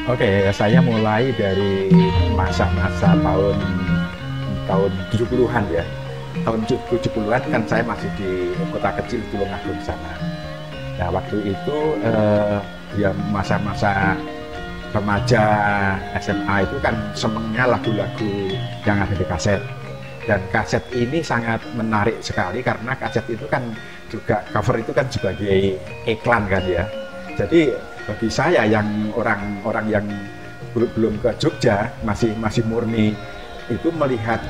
Oke, saya mulai dari masa-masa tahun 70-an ya. Tahun 70-an kan saya masih di kota kecil Tulungagung sana. Nah, waktu itu ya masa-masa remaja SMA itu kan senengnya lagu-lagu yang ada di kaset. Dan kaset ini sangat menarik sekali karena kaset itu kan juga cover itu kan sebagai iklan kan ya. Jadi bagi saya yang orang-orang yang belum ke Jogja masih murni itu melihat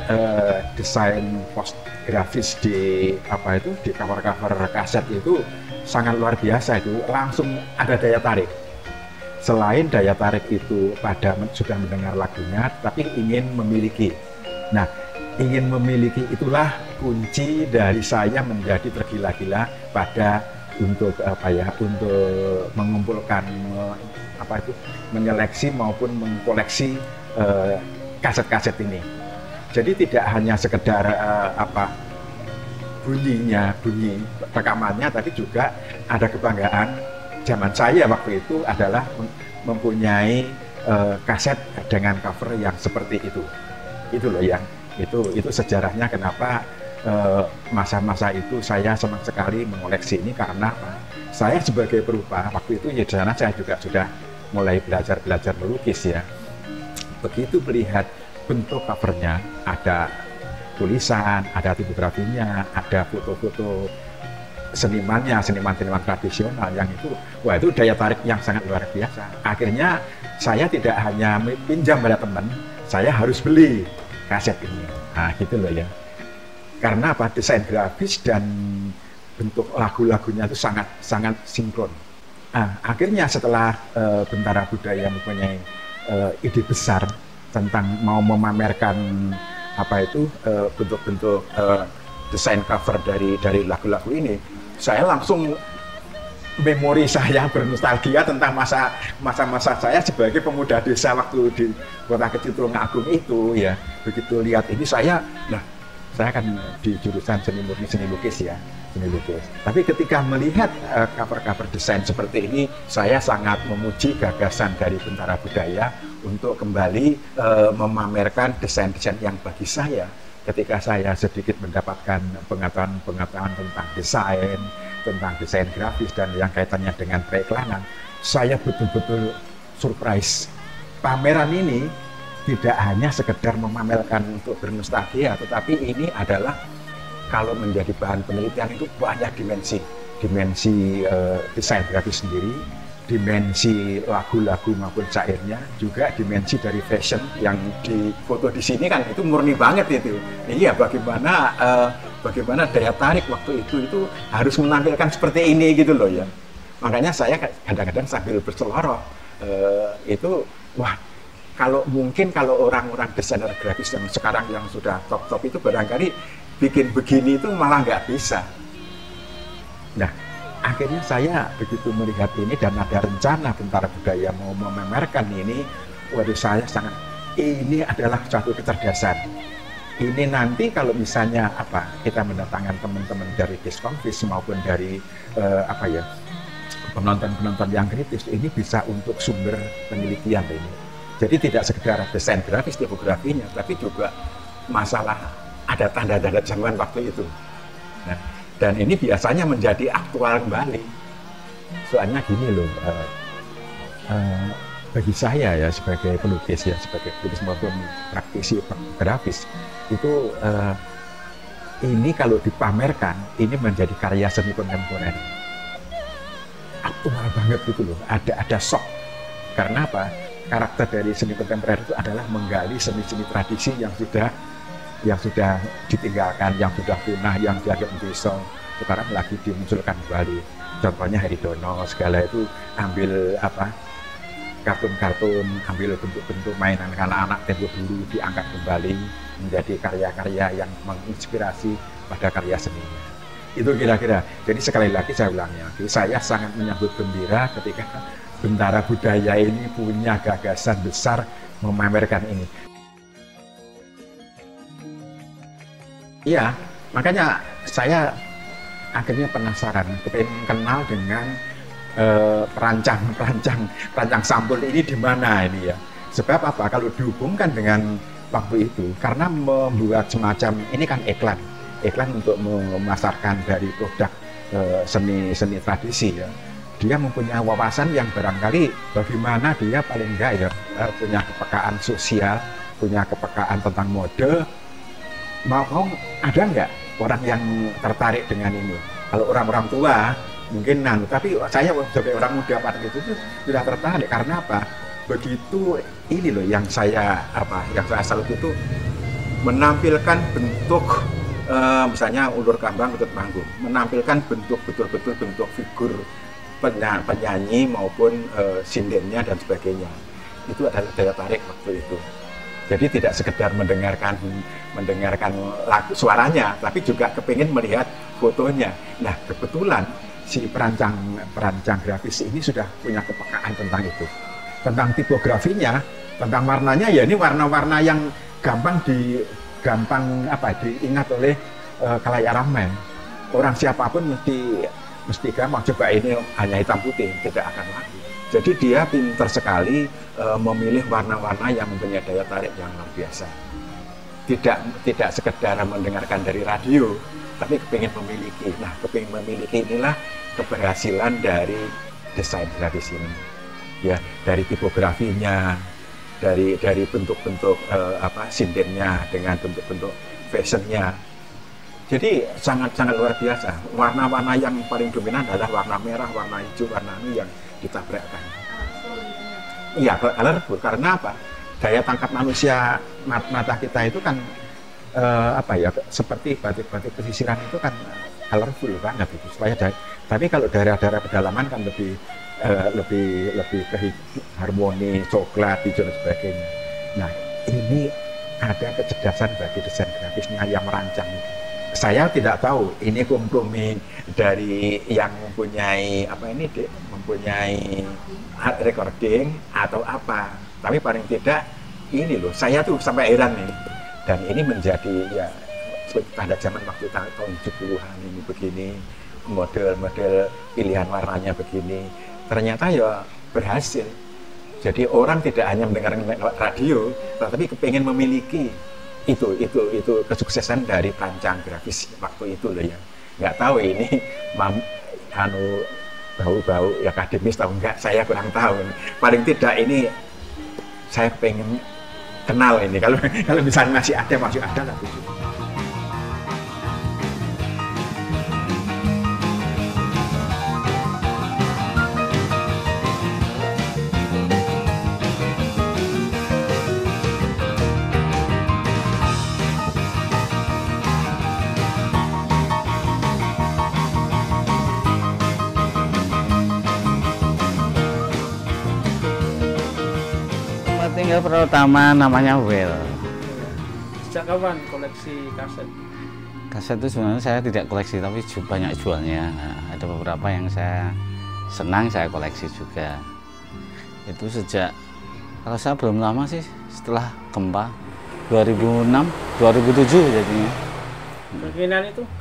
desain post grafis di di cover-cover kaset itu sangat luar biasa, itu langsung ada daya tarik. Selain daya tarik itu pada sudah mendengar lagunya tapi ingin memiliki. Nah, ingin memiliki itulah kunci dari saya menjadi tergila-gila pada untuk untuk mengumpulkan menyeleksi maupun mengkoleksi kaset-kaset ini. Jadi tidak hanya sekedar bunyi rekamannya, tapi juga ada kebanggaan. Zaman saya waktu itu adalah mempunyai kaset dengan cover yang seperti itu. Itu loh yang itu sejarahnya kenapa masa-masa itu saya senang sekali mengoleksi ini, karena saya sebagai perupa waktu itu ya di sana saya juga sudah mulai belajar melukis ya. Begitu melihat bentuk covernya, ada tulisan, ada tipografinya, ada foto-foto seniman tradisional yang itu, wah itu daya tarik yang sangat luar biasa. Akhirnya saya tidak hanya pinjam pada teman, saya harus beli kaset ini. Nah gitu loh ya. Karena desain grafis dan bentuk lagu-lagunya itu sangat sinkron. Nah, akhirnya setelah Bentara Budaya mempunyai ide besar tentang mau memamerkan bentuk-bentuk desain cover dari lagu-lagu ini, saya langsung memori saya bernostalgia tentang masa-masa saya sebagai pemuda desa waktu di kota kecil Tulungagung itu ya. Begitu lihat ini saya Saya kan di jurusan seni murni, seni lukis ya, seni lukis. Tapi ketika melihat cover-cover desain seperti ini, saya sangat memuji gagasan dari Bentara Budaya untuk kembali memamerkan desain-desain yang bagi saya, ketika saya sedikit mendapatkan pengetahuan tentang desain grafis dan yang kaitannya dengan periklanan, saya betul-betul surprise. Pameran ini tidak hanya sekedar memamerkan untuk bernostalgia, tetapi ini adalah kalau menjadi bahan penelitian itu banyak dimensi desain grafis sendiri, dimensi lagu-lagu maupun syairnya, juga dimensi dari fashion yang difoto di sini kan itu murni banget itu. Iya, bagaimana daya tarik waktu itu harus menampilkan seperti ini gitu loh ya. Makanya saya kadang-kadang sambil berseloroh itu, wah, kalau orang-orang desainer grafis yang sekarang yang sudah top-top itu barangkali bikin begini itu malah nggak bisa. Nah, akhirnya saya begitu melihat ini dan ada rencana Bentara Budaya mau memamerkan ini, waduh saya sangat, ini adalah suatu kecerdasan. Ini nanti kalau misalnya kita mendatangkan teman-teman dari Diskonvis maupun dari penonton-penonton yang kritis, ini bisa untuk sumber penelitian ini. Jadi tidak sekedar desain grafis, tipografinya, tapi juga masalah ada tanda-tanda zaman waktu itu. Nah, dan ini biasanya menjadi aktual kembali. Soalnya gini loh, bagi saya ya sebagai pelukis maupun praktisi grafis, itu ini kalau dipamerkan, ini menjadi karya seni kontemporer. Aktual banget gitu loh, ada shock. Karena apa? Karakter dari seni kontemporer itu adalah menggali seni-seni tradisi yang sudah ditinggalkan, yang sudah punah, yang dianggap desa, sekarang lagi dimunculkan kembali. Contohnya Heridono segala itu ambil kartun-kartun, ambil bentuk-bentuk mainan anak-anak tempo dulu diangkat kembali menjadi karya-karya yang menginspirasi pada karya seninya. Itu kira-kira. Jadi sekali lagi saya ulangi lagi, saya sangat menyambut gembira ketika Bentara Budaya ini punya gagasan besar memamerkan ini. Iya, makanya saya akhirnya penasaran, pengen kenal dengan perancang sampul ini di mana ini ya. Sebab apa? Kalau dihubungkan dengan waktu itu, karena membuat semacam ini kan iklan untuk memasarkan dari produk seni tradisi ya. Dia mempunyai wawasan yang barangkali bagaimana dia paling enggak ya punya kepekaan sosial, punya kepekaan tentang mode. Mau ada nggak orang yang tertarik dengan ini? Kalau orang-orang tua mungkin tapi saya sebagai orang muda pada itu sudah tertarik. Karena apa? Begitu ini loh yang saya salut itu menampilkan bentuk misalnya ulur kambang kutut manggung, menampilkan bentuk betul-betul bentuk figur penyanyi maupun sindennya dan sebagainya. Itu adalah daya tarik waktu itu. Jadi tidak sekedar mendengarkan lagu suaranya, tapi juga kepingin melihat fotonya. Nah, kebetulan si perancang grafis ini sudah punya kepekaan tentang itu, tentang tipografinya, tentang warnanya. Ya ini warna-warna yang gampang diingat oleh khalayak ramai. Orang siapapun mesti gampang, coba ini hanya hitam putih, tidak akan lagi. Jadi dia pintar sekali memilih warna-warna yang mempunyai daya tarik yang luar biasa. Tidak sekedar mendengarkan dari radio, tapi kepingin memiliki. Nah, kepingin memiliki inilah keberhasilan dari desain grafis ini. Ya, dari tipografinya, dari bentuk-bentuk sindennya dengan bentuk-bentuk fashionnya. Jadi sangat-sangat luar biasa. Warna-warna yang paling dominan adalah warna merah, warna hijau, warna ini yang ditabrakkan. Iya, colorful. Karena apa? Daya tangkap manusia mata kita itu kan seperti batik-batik pesisiran itu kan colorful banget itu. Tapi kalau daerah-daerah pedalaman kan lebih ke harmoni, coklat, hijau dan sebagainya. Nah, ini ada kecerdasan bagi desain grafisnya yang merancang. Saya tidak tahu ini kompromi dari yang mempunyai mempunyai art recording atau apa. Tapi paling tidak ini loh, saya tuh sampai heran ini. Dan ini menjadi pada zaman waktu tahun 70-an ini begini, model-model pilihan warnanya begini, ternyata ya berhasil. Jadi orang tidak hanya mendengarkan lewat radio, tetapi kepengen memiliki itu kesuksesan dari perancang grafis waktu itu loh ya. Nggak tahu ini bau-bau akademis tahu enggak, saya kurang tahu. Paling tidak ini saya pengen kenal ini, kalau misalnya masih ada lah. Tinggal pertama namanya Well. Sejak kapan koleksi kaset? Kaset itu sebenarnya saya tidak koleksi, tapi banyak jualnya. Ada beberapa yang saya senang saya koleksi juga. Itu sejak, kalau saya belum lama sih, setelah gempa 2006, 2007 jadinya.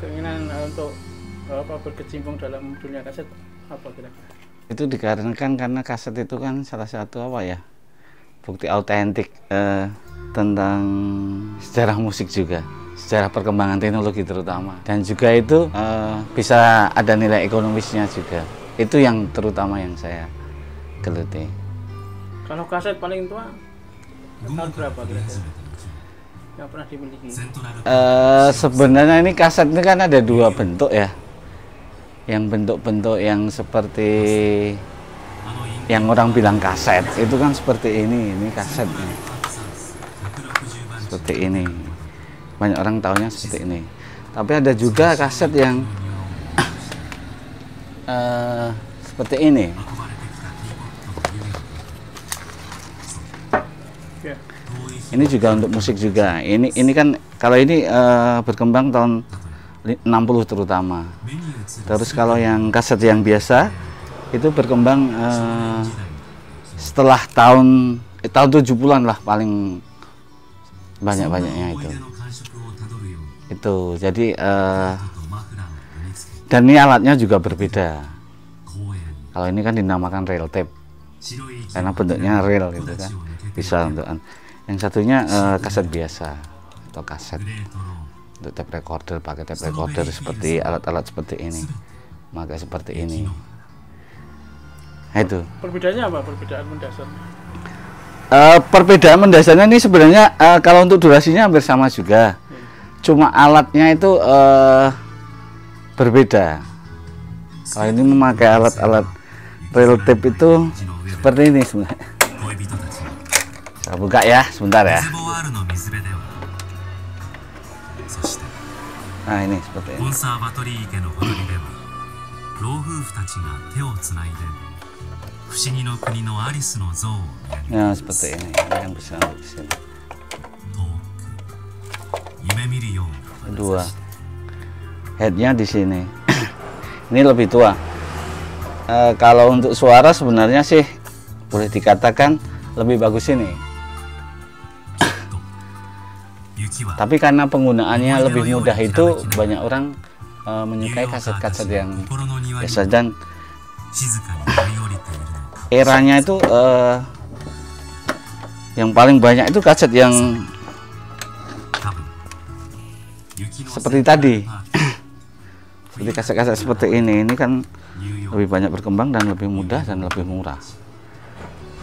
Keinginan untuk berkecimpung dalam dunia kaset apa kira-kira? Itu dikarenakan karena kaset itu kan salah satu bukti autentik tentang sejarah musik juga, sejarah perkembangan teknologi terutama, dan juga itu bisa ada nilai ekonomisnya juga. Itu yang terutama yang saya geluti. Kalau kaset paling tua tahun berapa kira-kira yang pernah dimiliki? Sebenarnya ini kaset ini kan ada dua bentuk ya, yang bentuk-bentuk yang seperti yang orang bilang kaset itu kan seperti ini kasetnya seperti ini, banyak orang tahunya seperti ini. Tapi ada juga kaset yang seperti ini. Ini juga untuk musik juga. Ini kan kalau ini berkembang tahun 60 terutama. Terus kalau yang kaset yang biasa itu berkembang setelah tahun 70-an lah paling banyak-banyaknya itu. Jadi dan ini alatnya juga berbeda. Kalau ini kan dinamakan reel tape karena bentuknya reel gitu kan, bisa untuk. Yang satunya kaset biasa atau kaset untuk tape recorder, pakai tape recorder seperti alat-alat seperti ini, maka seperti ini. Nah, itu. Perbedaannya apa? Perbedaan mendasar? Perbedaan mendasarnya ini sebenarnya kalau untuk durasinya hampir sama juga, cuma alatnya itu berbeda. Kalau ini memakai alat-alat reel tape itu seperti ini sebenarnya. Saya buka ya, sebentar ya. Nah ini seperti ini. Nah seperti ini yang bisa di sini. Kedua, headnya di sini. Ini lebih tua. Kalau untuk suara sebenarnya sih boleh dikatakan lebih bagus ini. Tapi karena penggunaannya lebih mudah itu banyak orang menyukai kaset-kaset yang biasa, dan eranya itu yang paling banyak itu kaset yang seperti tadi. Seperti kaset-kaset seperti ini kan lebih banyak berkembang dan lebih mudah dan lebih murah.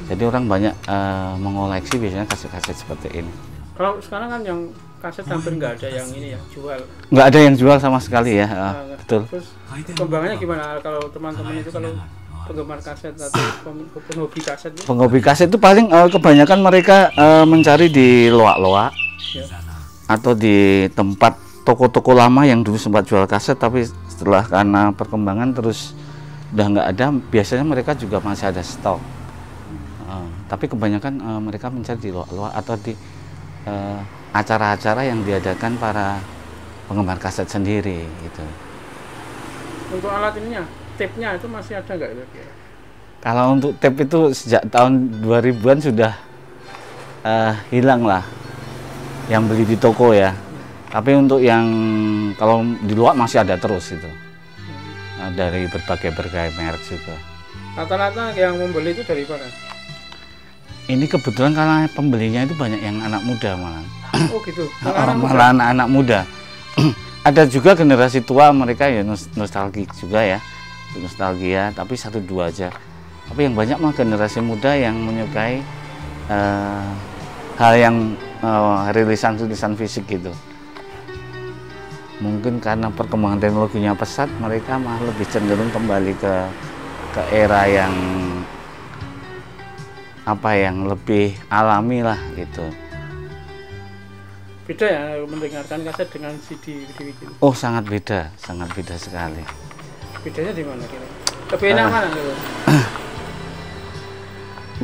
Jadi orang banyak mengoleksi biasanya kaset-kaset seperti ini. Kalau sekarang kan yang kaset hampir nggak ada yang ini ya, jual. Nggak ada yang jual sama sekali ya, betul. Terus perkembangannya gimana kalau teman-teman itu, kalau penggemar kaset atau penghobi kaset? Penghobi kaset itu paling kebanyakan mereka mencari di loak-loak ya, atau di tempat toko-toko lama yang dulu sempat jual kaset, tapi setelah karena perkembangan terus udah nggak ada. Biasanya mereka juga masih ada stok, tapi kebanyakan mereka mencari di loak-loak atau di acara-acara yang diadakan para penggemar kaset sendiri gitu. Untuk alat ininya, tape-nya itu masih ada nggak itu? Kalau untuk tape itu sejak tahun 2000-an sudah hilang lah, yang beli di toko ya. Tapi untuk yang kalau di luar masih ada terus itu. Dari berbagai merek juga. Rata-rata yang membeli itu dari mana? Ini kebetulan karena pembelinya itu banyak yang anak muda malah. Oh gitu. Malah anak-anak muda. Ada juga generasi tua mereka ya nostalgia juga ya, nostalgia. Tapi 1-2 aja. Tapi yang banyak mah generasi muda yang menyukai hal yang rilisan fisik gitu. Mungkin karena perkembangan teknologinya pesat, mereka malah lebih cenderung kembali ke era yang yang lebih alami lah gitu. Beda ya mendengarkan kaset dengan CD gitu. Oh sangat beda sekali. Bedanya di mana kira? Lebih enak mana gitu?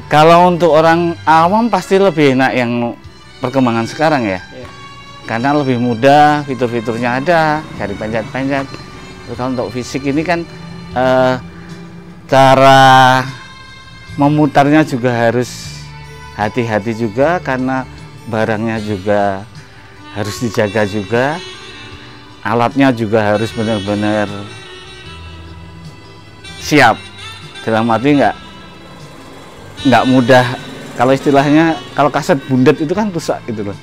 Kalau untuk orang awam pasti lebih enak yang perkembangan sekarang ya. Yeah. Karena lebih mudah, fitur-fiturnya ada, dari pencet-pencet. Kalau untuk fisik ini kan cara memutarnya juga harus hati-hati juga, karena barangnya juga harus dijaga juga, alatnya juga harus benar-benar siap. Dalam arti nggak mudah. Kalau istilahnya, kalau kaset bundet itu kan rusak gitu loh.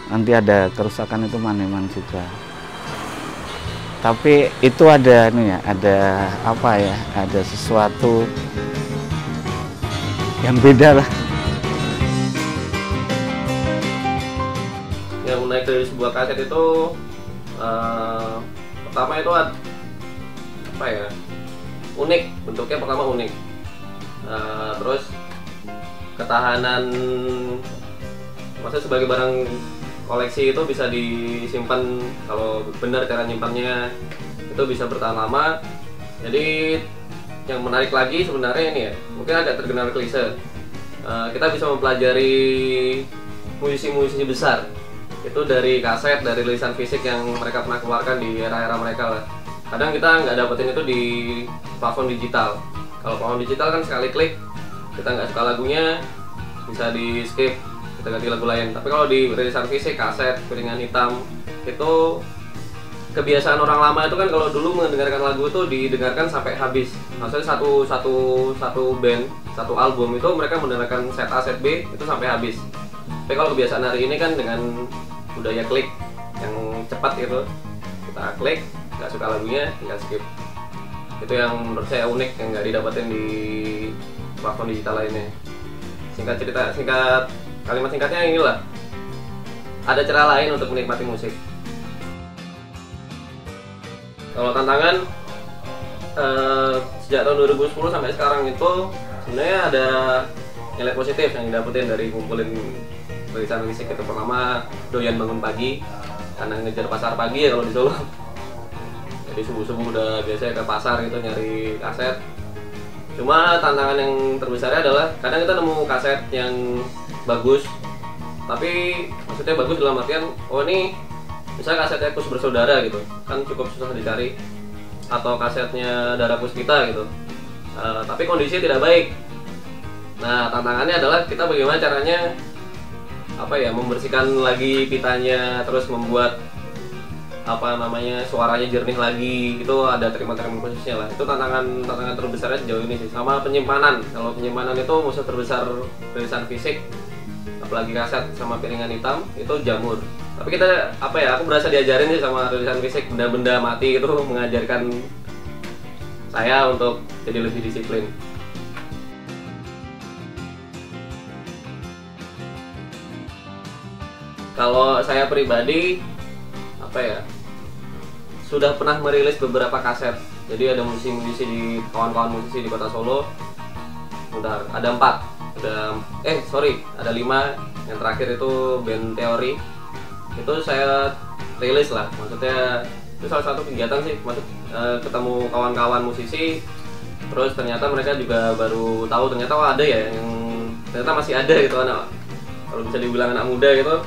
Nanti ada kerusakan itu maneman juga. Tapi itu ada ada sesuatu yang beda lah. Yang menarik dari sebuah kaset itu pertama itu unik, bentuknya pertama unik. Terus ketahanan, maksudnya sebagai barang koleksi itu bisa disimpan, kalau benar cara nyimpannya itu bisa bertahan lama. Jadi yang menarik lagi sebenarnya ini ya, mungkin agak terkenal klise, kita bisa mempelajari musisi-musisi besar itu dari kaset, dari rilisan fisik yang mereka pernah keluarkan di era-era mereka lah. Kadang kita nggak dapetin itu di platform digital. Kalau platform digital kan sekali klik, kita nggak suka lagunya bisa di skip, kita ganti lagu lain. Tapi kalau di rilisan fisik, kaset, piringan hitam, itu kebiasaan orang lama itu kan kalau dulu mendengarkan lagu itu didengarkan sampai habis. Maksudnya satu band, satu album itu mereka mendengarkan set A, set B itu sampai habis. Tapi kalau kebiasaan hari ini kan dengan budaya klik yang cepat gitu, kita klik, nggak suka lagunya, tinggal skip. Itu yang menurut saya unik, yang nggak didapetin di platform digital lainnya. Kalimat singkatnya inilah, ada cara lain untuk menikmati musik. Kalau tantangan sejak tahun 2010 sampai sekarang itu sebenarnya ada nilai positif yang didapetin dari kumpulin rilisan fisik. Itu pertama, doyan bangun pagi karena ngejar pasar pagi ya kalau di Solo. Jadi subuh-subuh udah biasanya ke pasar gitu nyari kaset. Cuma tantangan yang terbesarnya adalah kadang kita nemu kaset yang bagus, tapi maksudnya bagus dalam artian, oh ini misalnya kasetnya Kus Bersaudara gitu, kan cukup susah dicari, atau kasetnya Dara Puspita gitu, tapi kondisinya tidak baik. Nah tantangannya adalah kita bagaimana caranya membersihkan lagi pitanya, terus membuat suaranya jernih lagi. Itu ada treatment khususnya lah. Itu tantangan terbesarnya sejauh ini sih. Sama penyimpanan. Kalau penyimpanan itu musuh terbesar rilisan fisik, apalagi kaset sama piringan hitam, itu jamur. Tapi kita aku berasa diajarin sih sama rilisan fisik, benda-benda mati itu mengajarkan saya untuk jadi lebih disiplin. Kalau saya pribadi sudah pernah merilis beberapa kaset. Jadi ada musisi-musisi kawan-kawan musisi di Kota Solo. Ada 4. Ada 5. Yang terakhir itu band Teori. Itu saya rilis lah. Maksudnya itu salah satu kegiatan sih. Ketemu kawan-kawan musisi. Terus ternyata mereka juga baru tahu ternyata ada ya yang ternyata masih ada gitu anak. Kalau bisa dibilang anak muda gitu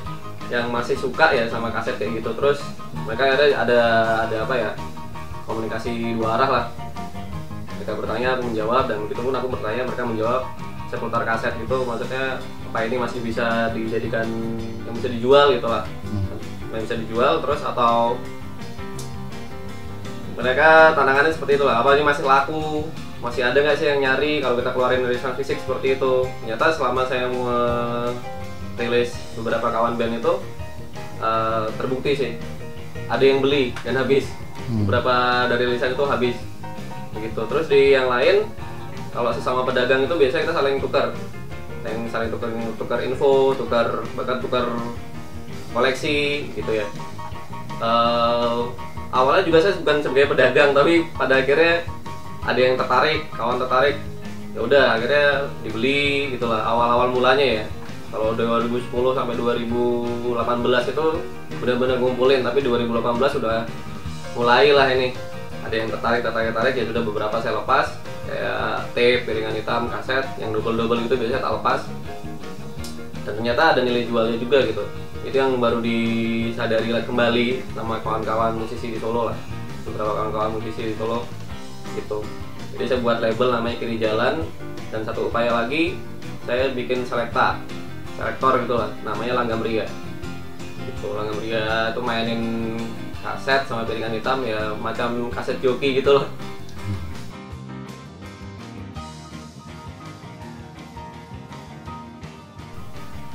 yang masih suka ya sama kaset kayak gitu. Terus mereka ada komunikasi 2 arah lah. Mereka bertanya, aku menjawab, dan begitu pun aku bertanya, mereka menjawab seputar kaset gitu. Maksudnya ini masih bisa dijadikan, yang bisa dijual gitu lah. yang bisa dijual, terus atau mereka tantangannya seperti itulah, apa ini masih laku, masih ada nggak sih yang nyari kalau kita keluarin rilisan fisik seperti itu. Ternyata selama saya rilis beberapa kawan band itu terbukti sih ada yang beli dan habis. Beberapa dari rilisan itu habis begitu. Terus di yang lain, kalau sesama pedagang itu biasanya kita saling tukar, tukar info, bahkan tukar koleksi gitu ya. Awalnya juga saya bukan sebagai pedagang, tapi pada akhirnya ada yang tertarik, kawan tertarik, ya udah akhirnya dibeli gitulah. Awal-awal mulanya ya, kalau 2010 sampai 2018 itu benar-benar ngumpulin, tapi 2018 sudah mulailah ini ada yang tertarik ya sudah beberapa saya lepas, kayak tape, piringan hitam, kaset yang double gitu biasanya tak lepas, dan ternyata ada nilai jualnya juga gitu. Itu yang baru disadari kembali sama kawan-kawan musisi di Solo lah, beberapa kawan-kawan musisi di Solo gitu. Jadi saya buat label namanya Kiri Jalan, dan satu upaya lagi saya bikin selektor gitu lah, namanya Langgam Ria gitu. Langgam Ria itu mainin kaset sama piringan hitam ya, macam kaset joki gitu loh.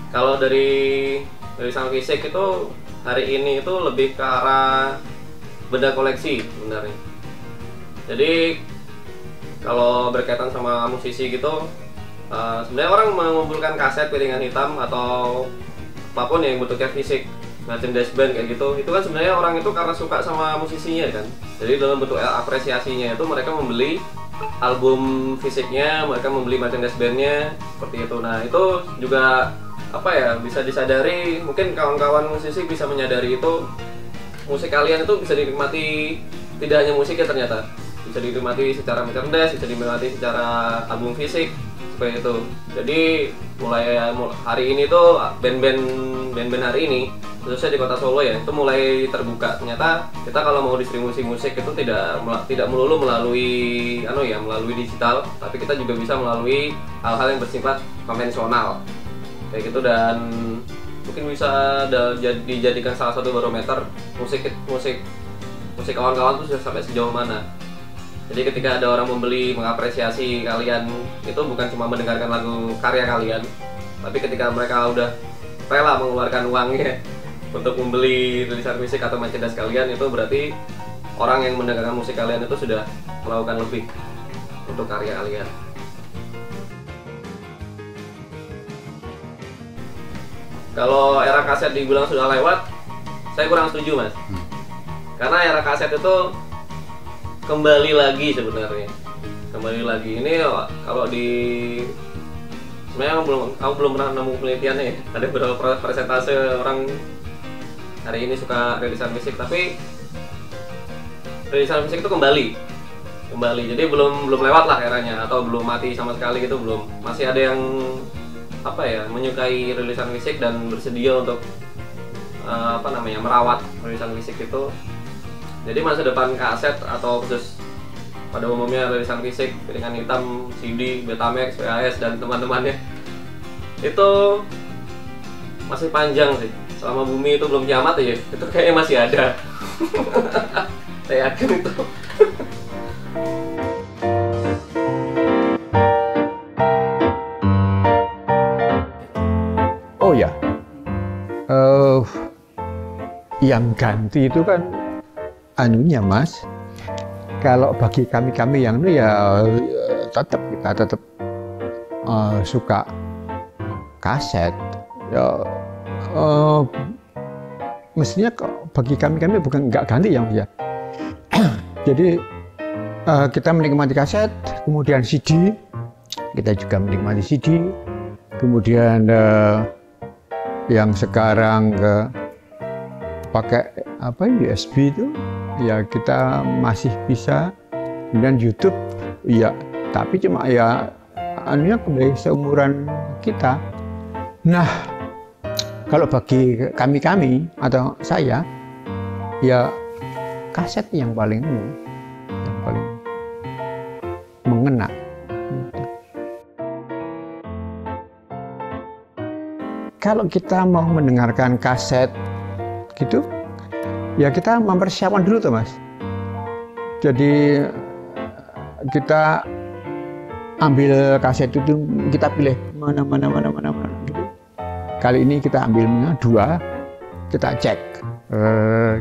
Kalau dari sang fisik itu hari ini itu lebih ke arah benda koleksi sebenarnya. Jadi kalau berkaitan sama musisi gitu, sebenarnya orang mengumpulkan kaset, piringan hitam atau apapun yang bentuknya fisik, merchandise band kayak gitu, itu kan sebenarnya orang itu karena suka sama musisinya kan. Jadi dalam bentuk apresiasinya itu mereka membeli album fisiknya, mereka membeli merchandise bandnya seperti itu. Nah itu juga apa ya, bisa disadari, mungkin kawan-kawan musisi bisa menyadari itu, musik kalian itu bisa dinikmati tidak hanya musik ya, ternyata bisa dinikmati secara merchandise, bisa dinikmati secara album fisik seperti itu. Jadi mulai hari ini tuh band-band hari ini, khususnya di kota Solo ya, itu mulai terbuka. Ternyata kita kalau mau distribusi musik itu tidak melulu melalui melalui digital, tapi kita juga bisa melalui hal-hal yang bersifat konvensional kayak gitu, dan mungkin bisa dijadikan salah satu barometer musik kawan-kawan tuh sudah sampai sejauh mana. Jadi ketika ada orang membeli, mengapresiasi kalian, itu bukan cuma mendengarkan lagu karya kalian, tapi ketika mereka udah rela mengeluarkan uangnya untuk membeli tulisan fisik atau merchandise kalian, itu berarti orang yang mendengarkan musik kalian itu sudah melakukan lebih untuk karya kalian. Kalau era kaset dibilang sudah lewat, saya kurang setuju mas. Karena era kaset itu kembali lagi sebenarnya. Kembali lagi. Ini kalau sebenarnya aku belum pernah nemu penelitiannya ya. Ada beberapa persentase orang hari ini suka rilisan fisik, tapi rilisan fisik itu kembali. Jadi belum lewat lah eranya, atau belum mati sama sekali gitu, belum. Masih ada yang menyukai rilisan fisik dan bersedia untuk merawat rilisan fisik itu. Jadi masa depan kaset atau khusus pada umumnya rilisan fisik, piringan hitam, CD, Betamax, VHS dan teman-temannya itu masih panjang sih. Selama bumi itu belum kiamat ya, itu kayaknya masih ada. Saya yakin itu. Oh ya, yang ganti itu kan anunya mas. Kalau bagi kami yang itu ya kita tetap suka kaset. Ya, mestinya bagi kami bukan nggak ganti ya mas ya. Jadi kita menikmati kaset, kemudian CD, kita juga menikmati CD, kemudian yang sekarang pakai USB itu ya kita masih bisa, kemudian YouTube ya, tapi cuma ya anunya kembali seumuran kita. Nah kalau bagi kami atau saya ya kaset yang paling mengena. Kalau kita mau mendengarkan kaset gitu, ya kita mempersiapkan dulu tuh Mas. Jadi kita ambil kaset itu, kita pilih mana gitu. Kali ini kita ambilnya 2, kita cek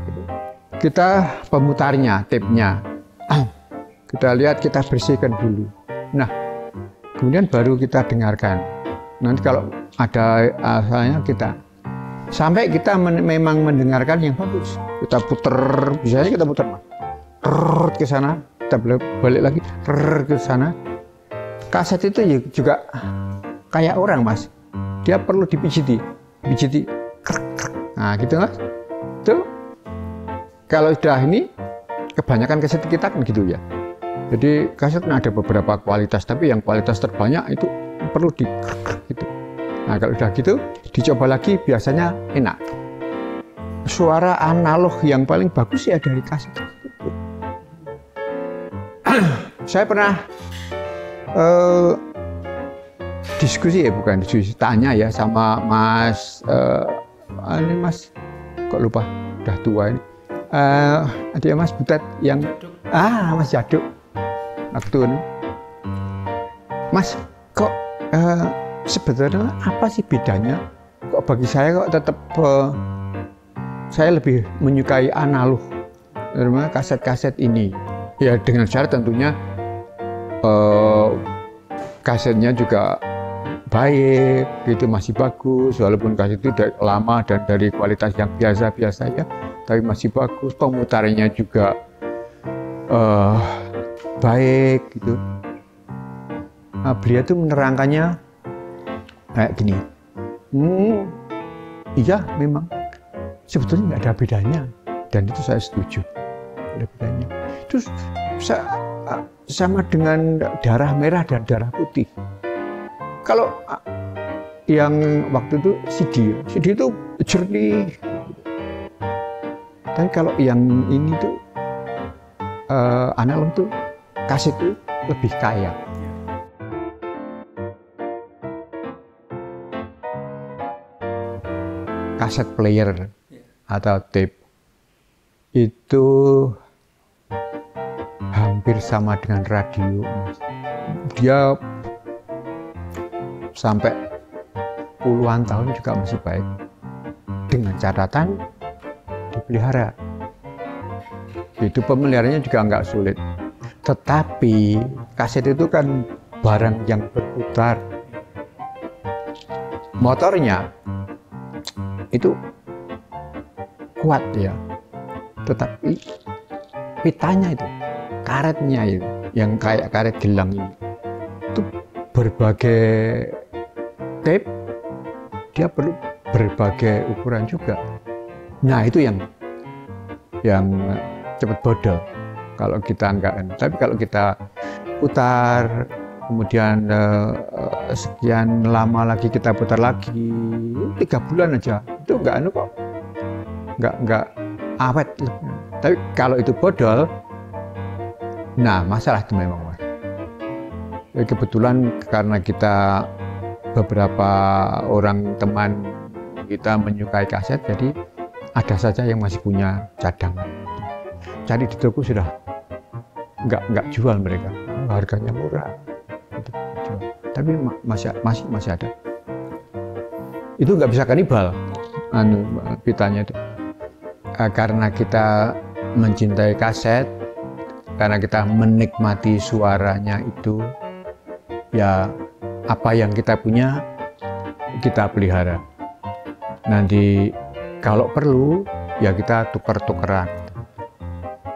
gitu. Kita pemutarnya, tape-nya kita lihat, kita bersihkan dulu. Nah kemudian baru kita dengarkan. Nanti kalau ada asalnya kita sampai kita memang mendengarkan yang bagus, kita puter, biasanya kita puter ke sana, kita balik lagi ke sana. Kaset itu juga kayak orang Mas, dia perlu dipijiti, nah gitu Mas. Tuh kalau sudah ini kebanyakan kaset kita kan gitu ya. Jadi kaset ada beberapa kualitas, tapi yang kualitas terbanyak itu perlu gitu. Nah kalau sudah gitu dicoba lagi, biasanya enak. Suara analog yang paling bagus ya dari kaset. Saya pernah diskusi, bukan diskusi, tanya ya sama Mas, ini Mas, kok lupa, udah tua ini. Ada Mas Butet yang Mas Jaduk waktu ini. Mas, kok sebetulnya apa sih bedanya? Kok bagi saya kok tetap saya lebih menyukai analog, terutama kaset-kaset ini. Ya dengan syarat tentunya kasetnya juga baik, gitu, masih bagus, walaupun kaset itu lama dan dari kualitas yang biasa-biasa ya, tapi masih bagus. Pemutarannya juga baik, gitu. Nah, beliau tuh menerangkannya kayak gini, iya memang sebetulnya nggak ada bedanya, dan itu saya setuju, nggak ada bedanya. Terus sama dengan darah merah dan darah putih. Kalau yang waktu itu CD itu jernih, tapi kalau yang ini tuh analog tuh, kaset itu lebih kaya. Kaset player atau tape itu hampir sama dengan radio. Dia sampai puluhan tahun juga masih baik, dengan catatan dipelihara. Itu pemeliharaannya juga nggak sulit. Tetapi kaset itu kan barang yang berputar. Motornya itu kuat ya, tetapi pitanya itu, karetnya itu, yang kayak karet gelang ini, itu berbagai tape, dia perlu berbagai ukuran juga. Nah itu yang cepat bodol kalau kita enggak. Tapi kalau kita putar, kemudian sekian lama lagi kita putar lagi, 3 bulan aja itu enggak kok, enggak awet. Tapi kalau itu bodol, nah masalah itu memang Mas. Kebetulan karena kita beberapa orang teman kita menyukai kaset, jadi ada saja yang masih punya cadangan. Cari di toko sudah nggak jual mereka, harganya murah. Tapi masih ada. Itu nggak bisa kanibal, pitanya itu. Karena kita mencintai kaset, karena kita menikmati suaranya itu, ya apa yang kita punya kita pelihara. Nanti kalau perlu ya kita tuker-tukeran.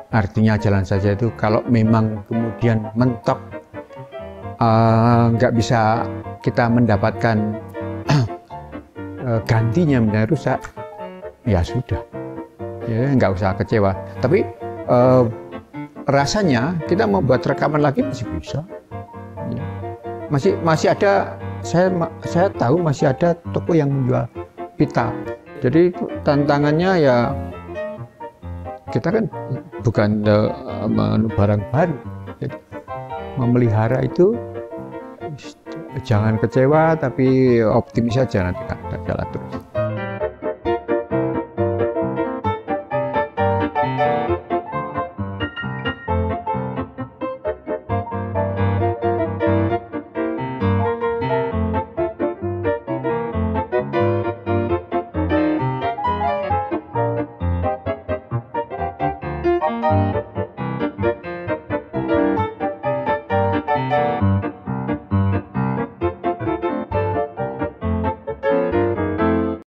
Artinya jalan saja itu, kalau memang kemudian mentok nggak bisa kita mendapatkan gantinya, misalnya rusak, ya sudah, ya nggak usah kecewa. Tapi rasanya kita mau buat rekaman lagi masih bisa, ya. Masih ada, saya tahu masih ada toko yang menjual pita. Jadi tantangannya ya, kita kan bukan barang baru, jadi memelihara itu jangan kecewa, tapi optimis saja, nanti akan jalan terus. Thank you.